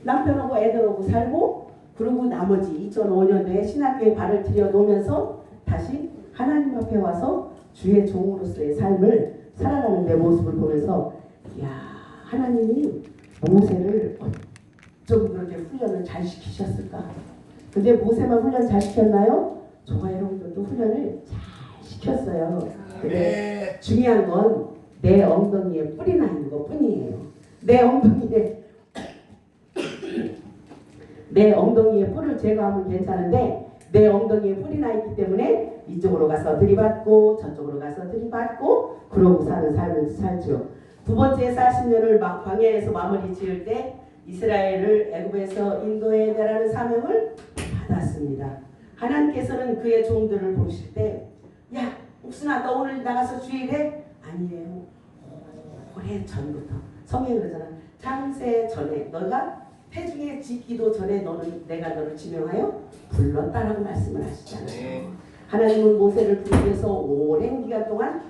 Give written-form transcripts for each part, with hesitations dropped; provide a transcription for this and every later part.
남편하고 애들하고 살고 그리고 나머지 2005년도에 신학교에 발을 들여놓으면서 다시 하나님 앞에 와서 주의 종으로서의 삶을 살아가는 내 모습을 보면서 이야 하나님이 모세를 어쩜 그렇게 훈련을 잘 시키셨을까. 근데 모세만 훈련 잘 시켰나요? 저와 여러분들도 훈련을 잘 시켰어요. 근데 중요한 건 내 엉덩이에 뿔이 나 있는 것 뿐이에요. 내 엉덩이에 뿔을 제거하면 괜찮은데 내 엉덩이에 뿔이 나 있기 때문에 이쪽으로 가서 들이받고 저쪽으로 가서 들이받고 그러고 사는 삶을 살죠. 두 번째 40년을 광야에서 마무리 지을 때 이스라엘을 애굽에서 인도해 내라는 사명을 받았습니다. 하나님께서는 그의 종들을 보실 때 야 옥순아 너 오늘 나가서 주일해? 아니에요. 오래 전부터 성경이 그러잖아. 창세 전에 너가 태중에 짓기도 전에 내가 너를 지명하여 불렀다라고 말씀을 하시잖아요. 하나님은 모세를 부르기 위해서 오랜 기간 동안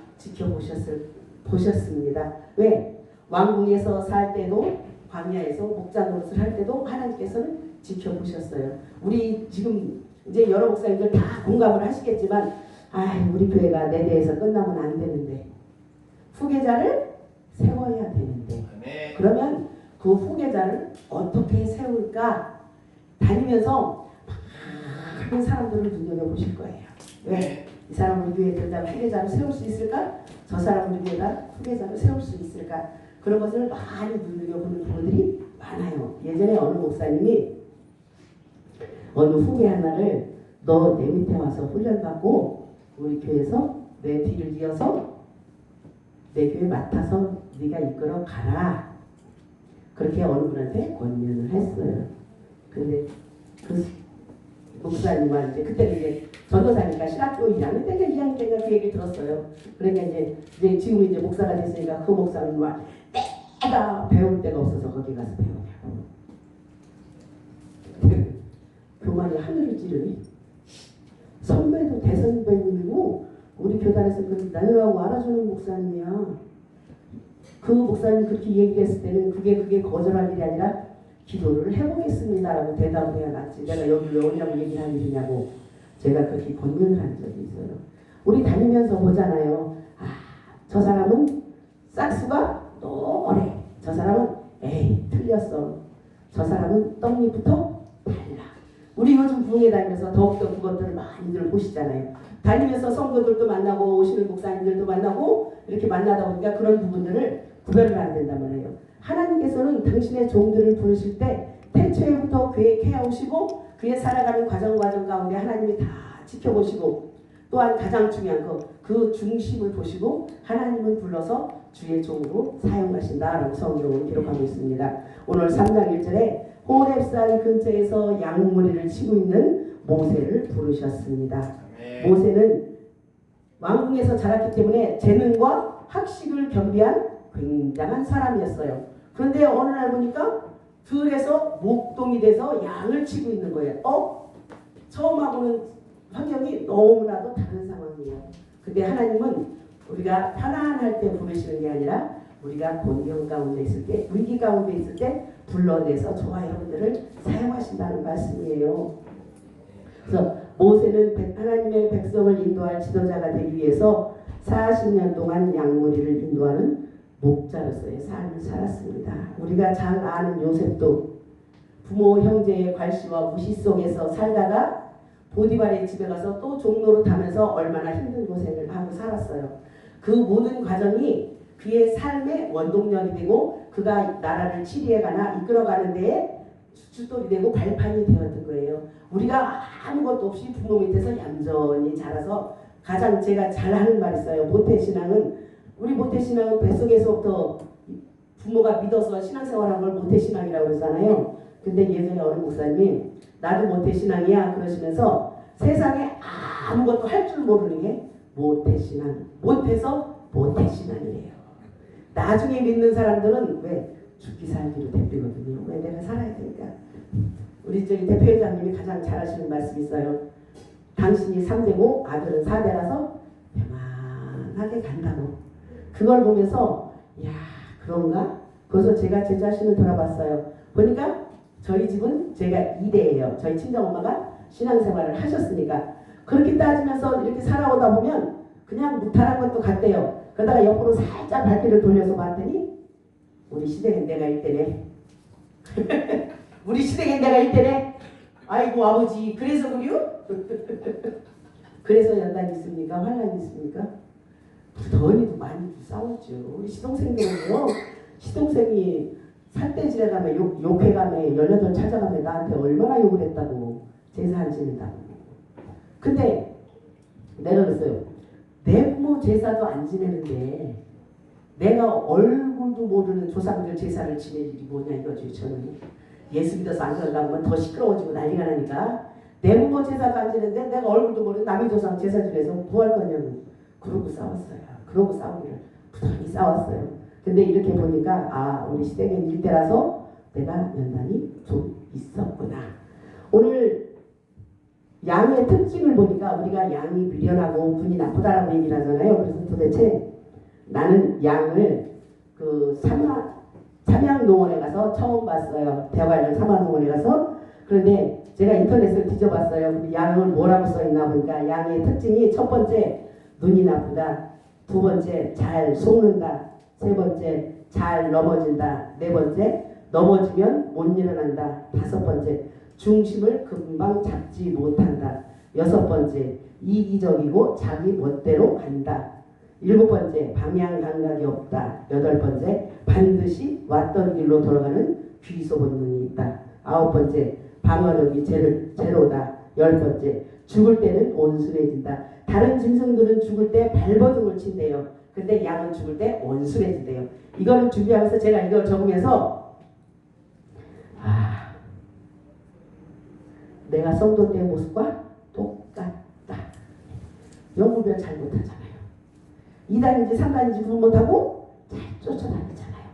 보셨습니다. 왜? 왕궁에서 살 때도 광야에서 목자 노릇을 할 때도 하나님께서는 지켜보셨어요. 우리 지금 이제 여러 목사님들 다 공감을 하시겠지만 우리 교회가 내 대해서 끝나면 안 되는데 후계자를 세워야 되는데 그러면 그 후계자를 어떻게 세울까 다니면서 많은 사람들을 눈여겨보실 거예요. 왜? 이 사람 우리 교회에 들다가 후계자를 세울 수 있을까? 저 사람 우리 교회가 후계자를 세울 수 있을까? 그런 것을 많이 눈여겨보는 부분들이 많아요. 예전에 어느 목사님이 어느 후계 하나를 너 내 밑에 와서 훈련받고 우리 교회에서 내 뒤를 이어서 내 교회 맡아서 네가 이끌어 가라. 그렇게 어느 분한테 권면을 했어요. 근데 그 목사님한테 그때는 이제 전도사니까 신학교 2학년 때가 2학년 때가 그 얘기를 들었어요. 그러니까 이제 지금 이제 목사가 됐으니까 그 목사는 막 내가 배울 데가 없어서 거기 가서 배우냐고. 교만이 하늘을 찌르니 선배도 대선배님이고 우리 교단에서 그 나누라고 알아주는 목사님이야. 그 목사님 그렇게 얘기했을 때는 그게 거절할 일이 아니라 기도를 해보겠습니다라고 대답을 해야 낫지. 내가 여기 왜 오냐고 얘기를 하는 일이냐고 제가 그렇게 권면을 한 적이 있어요. 우리 다니면서 보잖아요. 저 사람은 싹수가 노래. 저 사람은 에이 틀렸어. 저 사람은 떡잎부터 달라. 우리 요즘 부흥회 다니면서 더욱더 그것들을 많이들 보시잖아요. 다니면서 성도들도 만나고 오시는 목사님들도 만나고 이렇게 만나다 보니까 그런 부분들을 구별을 안 된단 말이에요. 하나님께서는 당신의 종들을 부르실 때 태초에부터 계획해 오시고 그의 살아가는 과정 가운데 하나님이 다 지켜보시고 또한 가장 중요한 그 중심을 보시고 하나님은 불러서 주의 종으로 사용하신다라고 성경은 기록하고 있습니다. 오늘 3장 1절에 호렙산 근처에서 양무리를 치고 있는 모세를 부르셨습니다. 모세는 왕궁에서 자랐기 때문에 재능과 학식을 겸비한 굉장한 사람이었어요. 그런데 어느 날 보니까 들에서 목동이 돼서 양을 치고 있는 거예요. 처음하고는 환경이 너무나도 다른 상황이에요. 근데 하나님은 우리가 편안할 때 부르시는 게 아니라 우리가 곤경 가운데 있을 때, 위기 가운데 있을 때 불러내서 저와 여러분들을 사용하신다는 말씀이에요. 그래서 모세는 하나님의 백성을 인도할 지도자가 되기 위해서 40년 동안 양무리를 인도하는 목자로서의 삶을 살았습니다. 우리가 잘 아는 요셉도 부모 형제의 괄시와 무시 속에서 살다가 보디발의 집에 가서 또 종로로 타면서 얼마나 힘든 고생을 하고 살았어요. 그 모든 과정이 그의 삶의 원동력이 되고 그가 나라를 치리해가나 이끌어가는 데에 수출돌이 되고 발판이 되었던 거예요. 우리가 아무것도 없이 부모 밑에서 얌전히 자라서 가장 제가 잘하는 말이 있어요. 모태신앙은 우리 모태신앙은 뱃속에서부터 부모가 믿어서 신앙생활한 걸 모태신앙이라고 그러잖아요. 근데 예전에 어느 목사님이 나도 모태신앙이야 그러시면서 세상에 아무것도 할 줄 모르는 게 모태신앙. 못해서 모태신앙이에요. 나중에 믿는 사람들은 왜 죽기 살기로 대표거든요. 왜 내가 살아야 되니까. 우리 저기 대표회장님이 가장 잘하시는 말씀이 있어요. 당신이 3대고 아들은 4대라서 평안하게 간다고. 그걸 보면서 야 그런가? 그래서 제가 제 자신을 돌아봤어요. 보니까 저희 집은 제가 2대예요. 저희 친정엄마가 신앙생활을 하셨으니까. 그렇게 따지면서 이렇게 살아오다 보면 그냥 무탈한 것도 같대요. 그러다가 옆으로 살짝 발길을 돌려서 봤더니 우리 시댁엔 내가 1대네. 우리 시댁엔 내가 1대네. 아이고 아버지 그래서 그래요? 그래서 연단이 있습니까? 환란이 있습니까? 부더니도 많이 싸웠죠. 우리 시동생들은요. 시동생이 살대질에 가면 욕해가며 18 찾아가면 나한테 얼마나 욕을 했다고. 제사 안 지낸다고. 근데 내가 그랬어요. 내 부모 제사도 안 지내는데 내가 얼굴도 모르는 조상들 제사를 지낼 일이 뭐냐 이거죠. 저는 예수 믿어서 안 그런다고 하면 더 시끄러워지고 난리가 나니까 내 부모 제사도 안 지내는데 내가 얼굴도 모르는 남의 조상 제사 지내서 뭐 할 거냐고. 그러고 싸웠어요. 그러고 싸우기를 부단히 싸웠어요. 근데 이렇게 보니까 아 우리 시댁엔 일대라서 내가 연단이 좀 있었구나. 오늘 양의 특징을 보니까 우리가 양이 미련하고 분이 나쁘다라고 얘기를 하잖아요. 그래서 도대체 나는 양을 그 삼양농원에 가서 처음 봤어요. 대관령 삼양농원에 가서. 그런데 제가 인터넷을 뒤져봤어요. 근데 양을 뭐라고 써있나 보니까 양의 특징이 첫 번째 눈이 나쁘다. 두 번째 잘 속는다. 세 번째 잘 넘어진다. 네 번째 넘어지면 못 일어난다. 다섯 번째 중심을 금방 잡지 못한다. 여섯 번째 이기적이고 자기 멋대로 간다. 일곱 번째 방향 감각이 없다. 여덟 번째 반드시 왔던 길로 돌아가는 귀소 본능이 있다. 아홉 번째 방어력이 제로다. 열 번째 죽을 때는 온순해진다. 다른 짐승들은 죽을 때 발버둥을 친대요. 근데 양은 죽을 때 온순해진대요. 이거를 준비하면서 제가 이걸 적으면서 내가 성도 때의 모습과 똑같다. 영구별 잘 못하잖아요. 2단인지 3단인지 구분 못하고 잘 쫓아다니잖아요.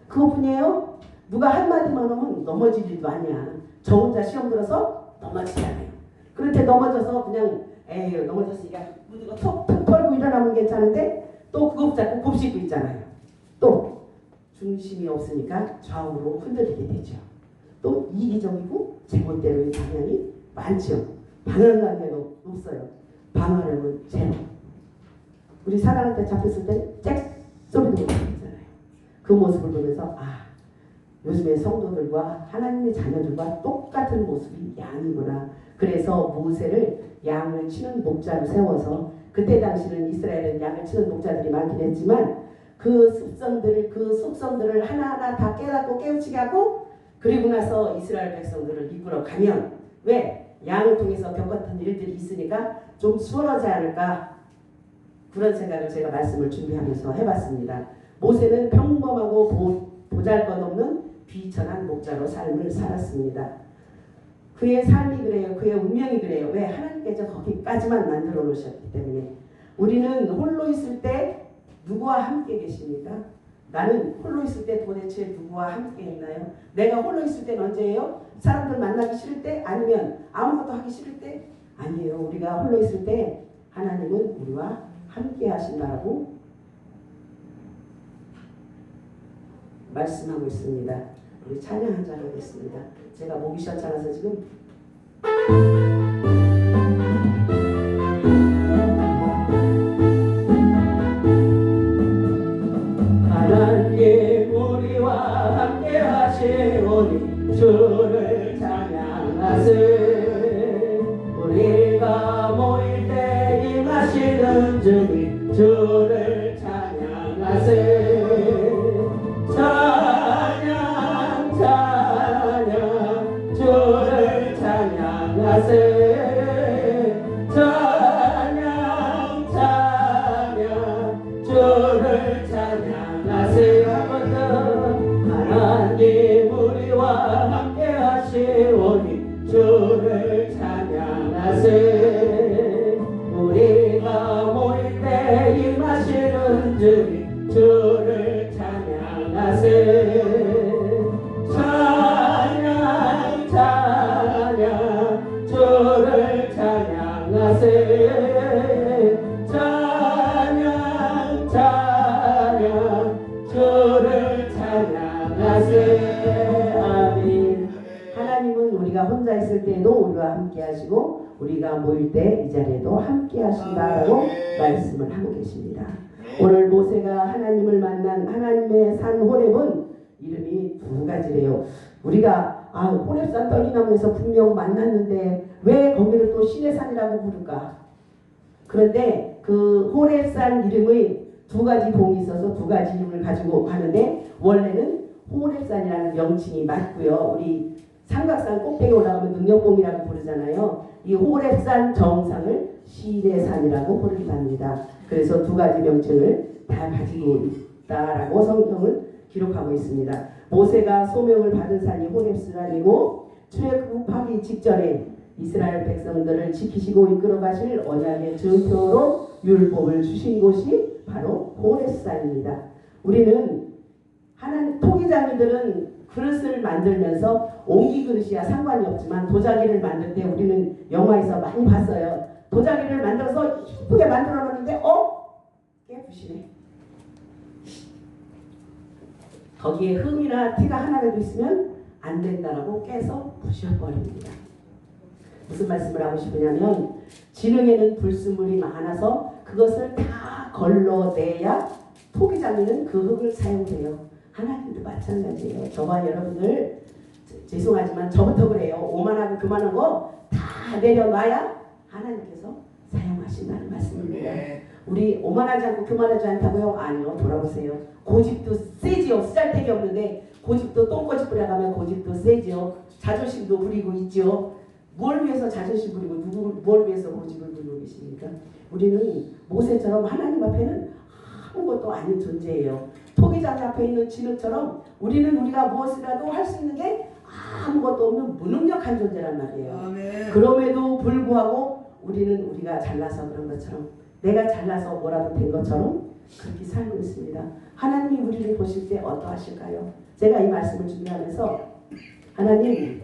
그것뿐이에요. 누가 한마디만 하면 넘어질 일도 아니야. 저 혼자 시험 들어서 넘어지잖아요. 그런데 넘어져서 그냥 에휴 넘어졌으니까 무드가 톡톡 털고 일어나면 괜찮은데 또 그거 잡고 곱씹고 있잖아요. 또 중심이 없으니까 좌우로 흔들리게 되죠. 또 이기적이고 제멋대로의 방향이 많죠. 방향감이 없어요. 방어력은 제로. 우리 사람한테 잡혔을 때는 잭 소리도 못하잖아요. 그 모습을 보면서 요즘의 성도들과 하나님의 자녀들과 똑같은 모습이 양이구나. 그래서 모세를 양을 치는 목자로 세워서 그때 당시는 이스라엘은 양을 치는 목자들이 많긴 했지만 그 속성들을 하나하나 다 깨닫고 깨우치게 하고 그리고 나서 이스라엘 백성들을 이끌어 가면 왜? 양을 통해서 겪었던 일들이 있으니까 좀 수월하지 않을까 그런 생각을 제가 말씀을 준비하면서 해봤습니다. 모세는 평범하고 보잘것없는 비천한 목자로 삶을 살았습니다. 그의 삶이 그래요. 그의 운명이 그래요. 왜? 하나님께서 거기까지만 만들어 놓으셨기 때문에. 우리는 홀로 있을 때 누구와 함께 계십니까? 나는 홀로 있을 때 도대체 누구와 함께 있나요? 내가 홀로 있을 때는 언제예요? 사람들 만나기 싫을 때? 아니면 아무것도 하기 싫을 때? 아니에요. 우리가 홀로 있을 때 하나님은 우리와 함께 하신다고 말씀하고 있습니다. 우리 찬양 한 잔 하겠습니다. 제가 목이 시원찮아서 지금 하나님 우리와 함께 하시오니 주를 찬양하세. 우리가 모일 때 임하시는 주님 주를 찬양하세. 찬양 찬양 주를 찬양하세. 찬양 찬양 주를 찬양하세. 하나님 우리와 함께 하시오니 주를 찬양하세. 우리가 모일 때 임하시는 주님 주를 찬양하세. 찬양 찬양 주를 우리가 혼자 있을 때에도 우리와 함께 하시고 우리가 모일 때 이 자리에도 함께 하신다라고 말씀을 하고 계십니다. 오늘 모세가 하나님을 만난 하나님의 산 호렙은 이름이 두 가지래요. 우리가 호렙산 떨기나무에서 분명 만났는데 왜 거기를 또 신의 산이라고 부를까? 그런데 그 호렙산 이름의 두 가지 봉이 있어서 두 가지 이름을 가지고 하는데 원래는 호렙산이라는 명칭이 맞고요. 우리 삼각산 꼭대기 올라가면 능력봉이라고 부르잖아요. 이 호렙산 정상을 신의 산이라고 부른답니다. 그래서 두 가지 명칭을 다 가지고 있다라고 성경을 기록하고 있습니다. 모세가 소명을 받은 산이 호렙산이고 출애굽하기 직전에 이스라엘 백성들을 지키시고 이끌어 가실 언약의 증표로 율법을 주신 곳이 바로 호렙산입니다. 우리는 하나님 토기장이들은 그릇을 만들면서 옹기 그릇이야 상관이 없지만 도자기를 만들 때 우리는 영화에서 많이 봤어요. 도자기를 만들어서 이쁘게 만들어 놓는데 깨부시네. 거기에 흠이나 티가 하나라도 있으면 안 된다라고 깨서 부셔버립니다. 무슨 말씀을 하고 싶으냐면 지능에는 불순물이 많아서 그것을 다 걸러내야 토기장이는 그 흙을 사용해요. 하나님도 마찬가지예요. 저와 여러분들 죄송하지만 저부터 그래요. 오만하고 교만한 거 다 내려놔야 하나님께서 사용하신다는 말씀입니다. 우리 오만하지 않고 교만하지 않다고요? 아니요. 돌아보세요. 고집도 세지요. 쓰잘데기 없는데 고집도 똥꼬집 부려가면 고집도 세지요. 자존심도 부리고 있죠. 뭘 위해서 자존심 부리고 뭘 위해서 고집을 부리고 계십니까? 우리는 모세처럼 하나님 앞에는 아무것도 아닌 존재예요. 토기장 앞에 있는 진흙처럼 우리는 우리가 무엇이라도 할 수 있는 게 아무것도 없는 무능력한 존재란 말이에요. 아멘. 그럼에도 불구하고 우리는 우리가 잘나서 그런 것처럼 내가 잘나서 뭐라도 된 것처럼 그렇게 살고 있습니다. 하나님이 우리를 보실 때 어떠하실까요? 제가 이 말씀을 준비하면서 하나님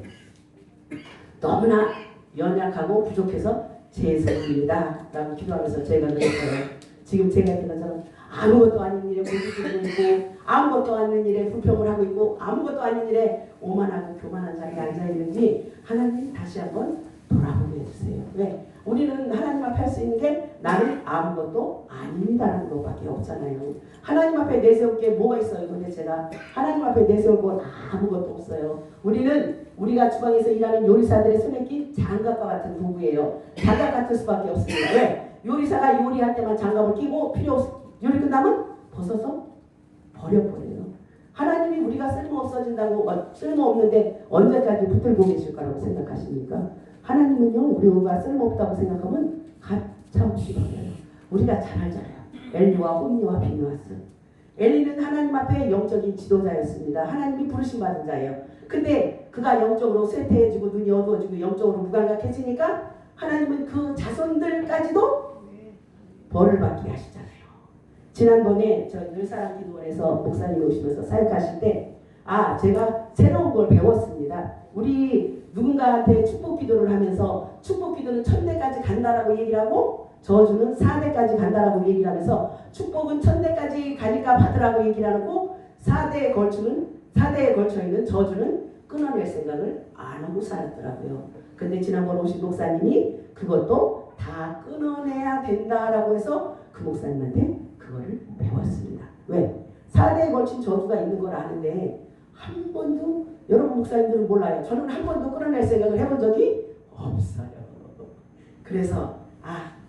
너무나 연약하고 부족해서 죄송합니다 라고 기도하면서 제가 그랬어요. 지금 제가 했던 것처럼 아무것도 아닌 일에 고집을 부리고 있고 아무것도 아닌 일에 불평을 하고 있고 아무것도 아닌 일에 오만하고 교만한 자리에 앉아있는지 하나님 다시 한번 돌아보게 해주세요. 왜? 우리는 하나님 앞에 할 수 있는 게 나는 아무것도 아닙니다라는 것밖에 없잖아요. 하나님 앞에 내세울 게 뭐가 있어요? 근데 제가 하나님 앞에 내세울 건 아무것도 없어요. 우리가 주방에서 일하는 요리사들의 손에 낀 장갑과 같은 도구예요. 장갑 같을 수밖에 없습니다. 왜? 요리사가 요리할 때만 장갑을 끼고 요리 끝나면 벗어서 버려버려요. 하나님이 우리가 쓸모없어진다고 쓸모없는데 언제까지 붙들고 계실 거라고 생각하십니까? 하나님은요 우리가 쓸모없다고 생각하면 가차없이 버려요. 우리가 잘 알잖아요. 엘리와 홈리와 비누아스. 엘리는 하나님 앞에 영적인 지도자였습니다. 하나님이 부르심 받은 자예요. 근데 그가 영적으로 쇠퇴해지고 눈이 어두워지고 영적으로 무감각해지니까 하나님은 그 자손들까지도 벌을 받게 하시잖아요. 지난번에 저 늘사랑 기도원에서 목사님 오시면서 사역하실 때 제가 새로운 걸 배웠습니다. 우리 누군가한테 축복 기도를 하면서 축복 기도는 1000대까지 간다라고 얘기를 하고 저주는 4대까지 간다라고 얘기를 하면서 축복은 1000대까지 가니까 받으라고 얘기를 하고 4대에 걸쳐 있는 저주는 끊어낼 생각을 안 하고 살았더라고요. 근데 지난번 오신 목사님이 그것도 다 끊어내야 된다라고 해서 그 목사님한테 그거를 배웠습니다. 왜? 4대에 걸친 저주가 있는 걸 아는데 한 번도 여러분 목사님들은 몰라요. 저는 한 번도 끊어낼 생각을 해본 적이 없어요. 그래서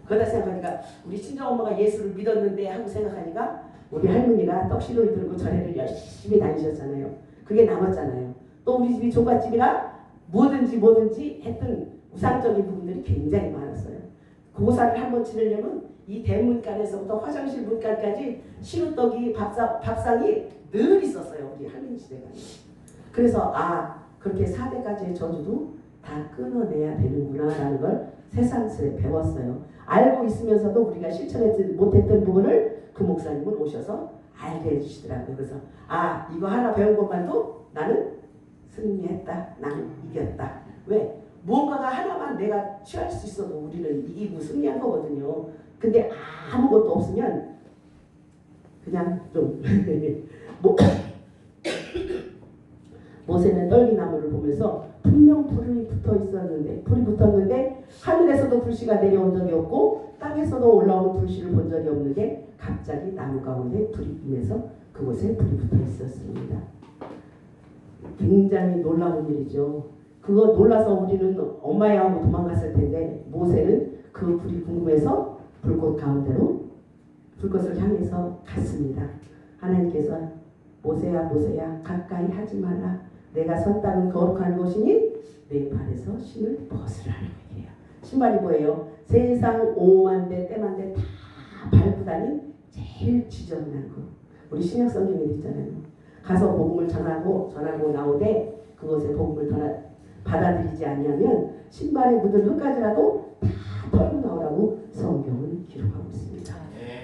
그러다 생각하니까 우리 친정엄마가 예수를 믿었는데 하고 생각하니까 우리 할머니가 떡시로이 들고 절에를 열심히 다니셨잖아요. 그게 남았잖아요. 또 우리 집이 조갓집이라 뭐든지 했던 우상적인 부분들이 굉장히 많았어요. 고사를 한번 지내려면 이 대문간에서부터 화장실 문간까지 시루떡이 밥상이 늘 있었어요. 우리 할머니 시대가. 그래서 그렇게 4대까지의 저주도 다 끊어내야 되는구나 라는 걸 새삼스레 배웠어요. 알고 있으면서도 우리가 실천하지 못했던 부분을 그 목사님은 오셔서 알게 해주시더라고요. 그래서 이거 하나 배운 것만도 나는 승리했다. 나는 이겼다. 왜? 무언가가 하나만 내가 취할 수 있어도 우리는 이기고 승리한 거거든요. 근데 아무것도 없으면 그냥 좀 모세는 떨기나무를 보면서 분명 불이 붙었는데 하늘에서도 불씨가 내려온 적이 없고 땅에서도 올라오는 불씨를 본 적이 없는데 갑자기 나무 가운데 불이 임해서 그곳에 불이 붙어 있었습니다. 굉장히 놀라운 일이죠. 그거 놀라서 우리는 엄마야 하고 도망갔을 텐데 모세는 그 불이 궁금해서 불꽃 가운데로 불꽃을 향해서 갔습니다. 하나님께서 모세야 가까이 하지 말라. 내가 선 땅은 거룩한 곳이니 내 발에서 신을 벗으라는 얘기예요. 신발이 뭐예요? 세상 오만 대 때만 대 다 밟고 다닌 제일 지저분한 거. 우리 신약 성경에 있잖아요. 가서 복음을 전하고 나오되 그것에 복음을 받아들이지 아니하면 신발에 묻은 흙가지라도 다 털고 나오라고 성경은 기록하고 있습니다.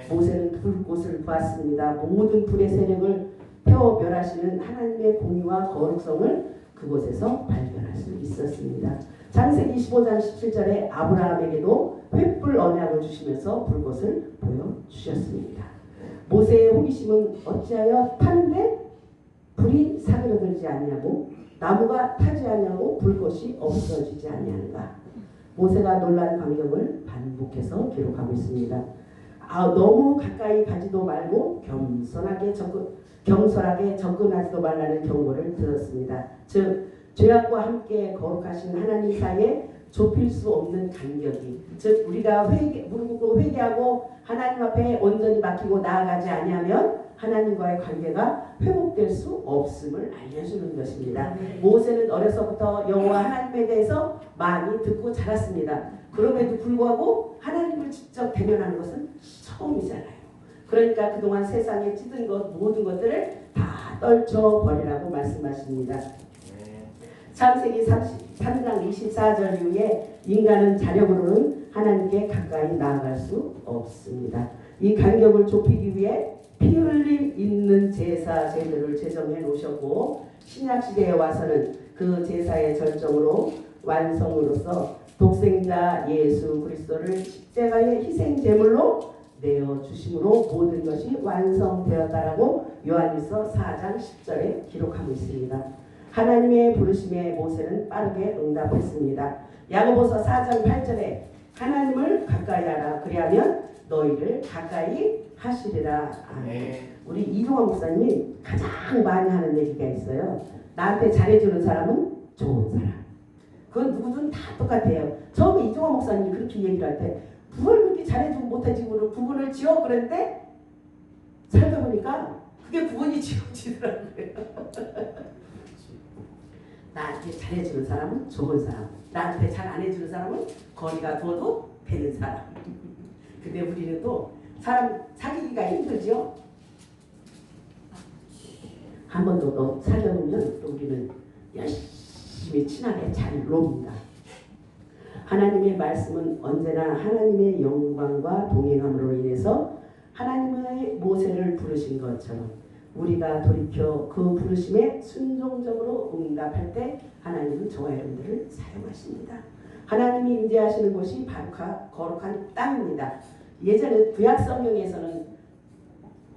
모세는 불꽃을 보았습니다. 모든 불의 세력을 태워 멸하시는 하나님의 공의와 거룩성을 그곳에서 발견할 수 있었습니다. 창세기 15장 17절에 아브라함에게도 횃불 언약을 주시면서 불꽃을 보여주셨습니다. 모세의 호기심은 어찌하여 타는데 불이 사그러들지 아니하고 나무가 타지 아니하고 불꽃이 없어지지 아니하는가. 모세가 놀란 광경을 반복해서 기록하고 있습니다. 너무 가까이 가지도 말고 경솔하게 접근하지도 말라는 경고를 들었습니다. 즉 죄악과 함께 거룩하신 하나님 사이에 좁힐 수 없는 간격이, 즉 우리가 무릎 꿇고 회개하고 하나님 앞에 온전히 맡기고 나아가지 아니하면 하나님과의 관계가 회복될 수 없음을 알려주는 것입니다. 모세는 어려서부터 여호와 하나님에 대해서 많이 듣고 자랐습니다. 그럼에도 불구하고 하나님을 직접 대면하는 것은 처음이잖아요. 그러니까 그동안 세상에 찌든 모든 것들을 다 떨쳐버리라고 말씀하십니다. 창세기 33장 24절 이후에 인간은 자력으로는 하나님께 가까이 나아갈 수 없습니다. 이 간격을 좁히기 위해 피 흘림 있는 제사제들을 제정해 놓으셨고 신약시대에 와서는 그 제사의 절정으로 완성으로서 독생자 예수 그리스도를 십자가의 희생제물로 내어주심으로 모든 것이 완성되었다라고 요한일서 4장 10절에 기록하고 있습니다. 하나님의 부르심에 모세는 빠르게 응답했습니다. 야고보서 4장 8절에 하나님을 가까이 하라. 그리하면 너희를 가까이 하시리라. 우리 이종환 목사님이 가장 많이 하는 얘기가 있어요. 나한테 잘해주는 사람은 좋은 사람. 그건 누구든 다 똑같아요. 처음에 이종환 목사님이 그렇게 얘기를 할 때 그걸 그렇게 잘해주고 못해주고 구분을 지어 그랬는데 살다 보니까 그게 구분이 지어지더라고요. 나한테 잘해주는 사람은 좋은 사람, 나한테 잘 안 해주는 사람은 거리가 둬도 되는 사람. 근데 우리는 또 사람 사귀기가 힘들죠. 한 번 더 사귀어보면 또 우리는 열심히 친하게 잘 놉니다. 하나님의 말씀은 언제나 하나님의 영광과 동행함으로 인해서 하나님의 모세를 부르신 것처럼 우리가 돌이켜 그 부르심에 순종적으로 응답할 때 하나님은 저와 여러분들을 사용하십니다. 하나님이 임재하시는 곳이 바로 거룩한 땅입니다. 예전에 구약성경에서는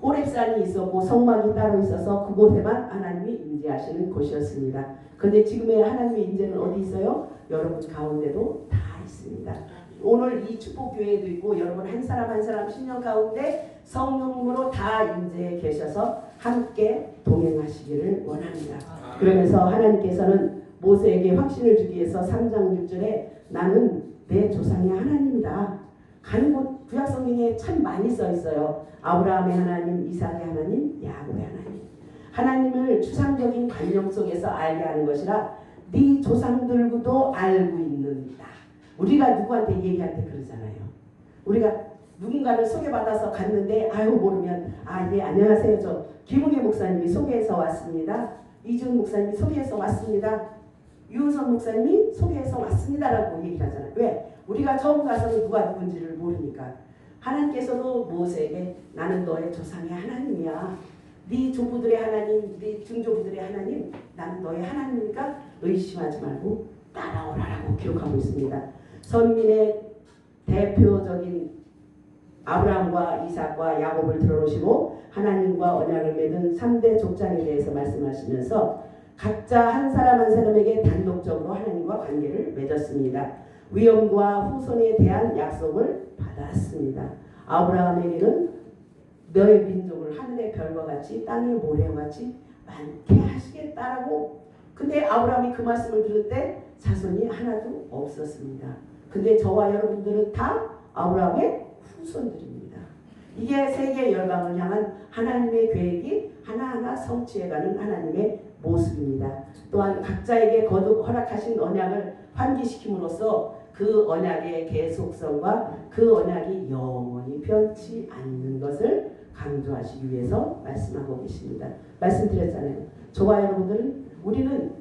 호렙산이 있었고 성막이 따로 있어서 그곳에만 하나님이 임재하시는 곳이었습니다. 그런데 지금의 하나님의 임재는 어디 있어요? 여러분 가운데도 다 있습니다. 오늘 이 축복교회에도 있고 여러분 한 사람 한 사람 신령 가운데 성령으로 다 임재해 계셔서 함께 동행하시기를 원합니다. 그러면서 하나님께서는 모세에게 확신을 주기 위해서 3장 6절에 나는 내 조상의 하나님이다. 가는 곳 구약성경에 참 많이 써 있어요. 아브라함의 하나님, 이삭의 하나님, 야곱의 하나님. 하나님을 추상적인 관념 속에서 알게 하는 것이라 네 조상들도 알고 있는다. 우리가 누구한테 얘기할 때 그러잖아요. 우리가 누군가를 소개받아서 갔는데 모르면 예 안녕하세요. 저 김웅애 목사님이 소개해서 왔습니다. 이준 목사님이 소개해서 왔습니다. 유우선 목사님이 소개해서 왔습니다라고 얘기를 하잖아요. 왜? 우리가 처음 가서는 누가 누군지를 모르니까. 하나님께서도 모세에게 나는 너의 조상의 하나님이야. 네 조부들의 하나님, 네 증조부들의 하나님, 나는 너의 하나님이니까 의심하지 말고 따라오라라고 기록하고 있습니다. 선민의 대표적인 아브라함과 이삭과 야곱을 들어오시고 하나님과 언약을 맺은 3대 족장에 대해서 말씀하시면서 각자 한 사람 한 사람에게 단독적으로 하나님과 관계를 맺었습니다. 위엄과 후손에 대한 약속을 받았습니다. 아브라함에게는 너의 민족을 하늘의 별과 같이 땅의 모래와 같이 많게 하시겠다라고. 근데 아브라함이 그 말씀을 들을 때 자손이 하나도 없었습니다. 근데 저와 여러분들은 다 아브라함의 후손들입니다. 이게 세계 열방을 향한 하나님의 계획이 하나하나 성취해가는 하나님의 모습입니다. 또한 각자에게 거듭 허락하신 언약을 환기시킴으로써 그 언약의 계속성과 그 언약이 영원히 변치 않는 것을 강조하시기 위해서 말씀하고 계십니다. 말씀드렸잖아요. 저와 여러분들은 우리는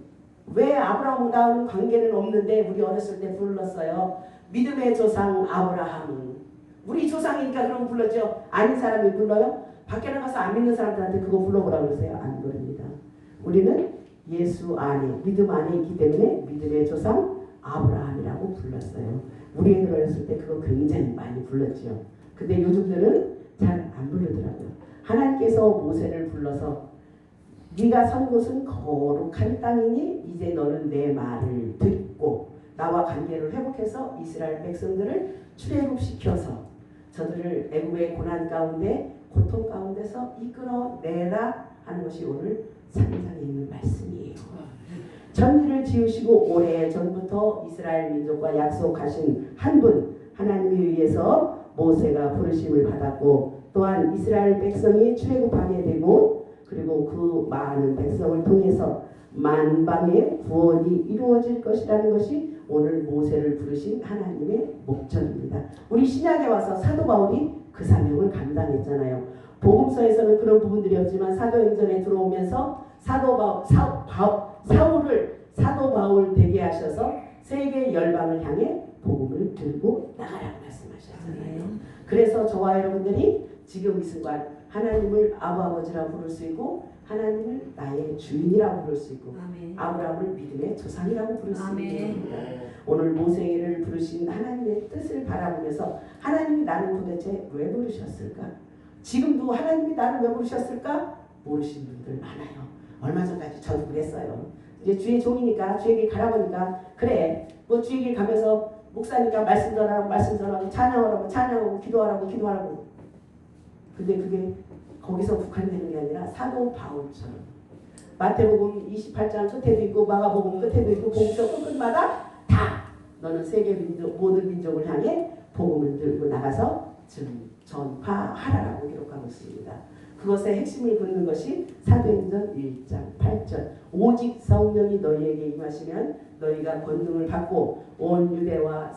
왜 아브라함과는 관계는 없는데 우리 어렸을 때 불렀어요. 믿음의 조상 아브라함은. 우리 조상이니까 그럼 불렀죠. 아닌 사람이 불러요? 밖에 나가서 안 믿는 사람들한테 그거 불러보라고 그러세요? 안 부릅니다. 우리는 예수 안에, 믿음 안에 있기 때문에 믿음의 조상 아브라함이라고 불렀어요. 우리 애들 어렸을 때 그거 굉장히 많이 불렀죠. 근데 요즘들은 잘 안 부르더라고요. 하나님께서 모세를 불러서 네가 선 곳은 거룩한 땅이니 이제 너는 내 말을 듣고 나와 관계를 회복해서 이스라엘 백성들을 출애굽시켜서 저들을 애굽의 고난 가운데 고통 가운데서 이끌어내라 하는 것이 오늘 3장에 있는 말씀이에요. 천지를 지으시고 오래전부터 이스라엘 민족과 약속하신 한 분 하나님에 의해서 모세가 부르심을 받았고 또한 이스라엘 백성이 출애굽하게 되고 그리고 그 많은 백성을 통해서 만방의 구원이 이루어질 것이라는 것이 오늘 모세를 부르신 하나님의 목적입니다. 우리 신약에 와서 사도 바울이 그 사명을 감당했잖아요. 복음서에서는 그런 부분들이 없지만 사도행전에 들어오면서 사울을 사도 바울 되게 하셔서 세계 열방을 향해 복음을 들고 나가라고 말씀하셨잖아요. 그래서 저와 여러분들이 지금 이 순간 하나님을 아버지라 부를 수 있고 하나님을 나의 주인이라고 부를 수 있고 아브라함을 믿음의 조상이라고 부를 수 있습니다. 오늘 모세를 부르신 하나님의 뜻을 바라보면서 하나님이 나를 도대체 왜 부르셨을까? 지금도 하나님이 나를 왜 부르셨을까? 모르시는 분들 많아요. 얼마 전까지 저도 그랬어요. 이제 주의 종이니까 주의 길 가라보니까 그래 뭐 주의 길 가면서 목사니까 말씀 전하고 찬양하라고 찬양하고 기도하라고 근데 그게 거기서 국한되는 게 아니라 사도 바울처럼 마태복음 28장 끝에도 있고 마가복음 끝에도 있고 복음서 끝마다 다 너는 세계 민족 모든 민족을 향해 복음을 들고 나가서 전파하라라고 기록하고 있습니다. 그것의 핵심을 긋는 것이 사도행전 1장 8절 오직 성령이 너희에게 임하시면 너희가 권능을 받고 온 유대와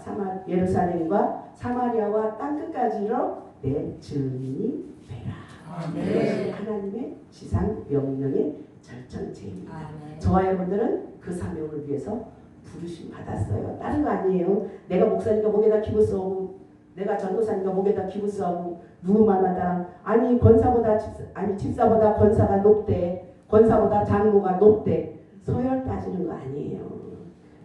예루살렘과 사마리아와 땅끝까지로 내 증인이 되라. 이것이 하나님의 지상 명령의 절정체입니다. 저와 여러분들은 그 사명을 위해서 부르심 받았어요. 다른 거 아니에요. 내가 목사니까 목에다 기부 써오고 내가 전도사니까 목에다 기부 써오고 누구 말만 따라 아니 집사보다 권사가 높대. 권사보다 장로가 높대. 서열 따지는 거 아니에요.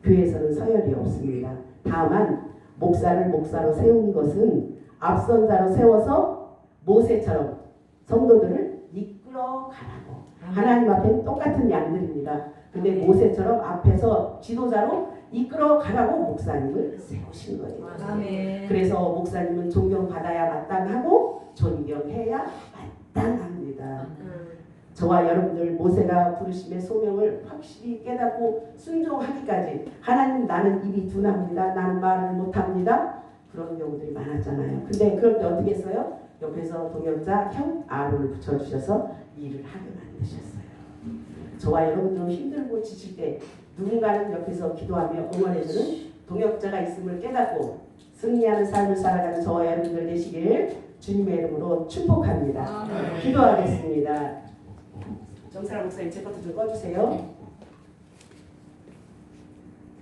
교회에서는 서열이 없습니다. 다만 목사를 목사로 세운 것은 앞선 자로 세워서 모세처럼 성도들을 이끌어 가라고. 하나님 앞에는 똑같은 양들입니다. 근데 모세처럼 앞에서 지도자로 이끌어 가라고 목사님을 세우신 거예요. 그래서 목사님은 존경받아야 마땅하고 존경해야 마땅합니다. 저와 여러분들 모세가 부르심의 소명을 확실히 깨닫고 순종하기까지 하나님 나는 입이 둔합니다. 나는 말을 못합니다. 그런 경우들이 많았잖아요. 근데 그럴 때 어떻게 했어요? 옆에서 동역자 형 아론을 붙여주셔서 일을 하게 만드셨어요. 저와 여러분들은 힘들고 지칠 때 누군가는 옆에서 기도하며 응원해주는 동역자가 있음을 깨닫고 승리하는 삶을 살아가는 저와 여러분들 되시길 주님의 이름으로 축복합니다. 기도하겠습니다. 정사람 목사님 제 것도 좀 꺼주세요.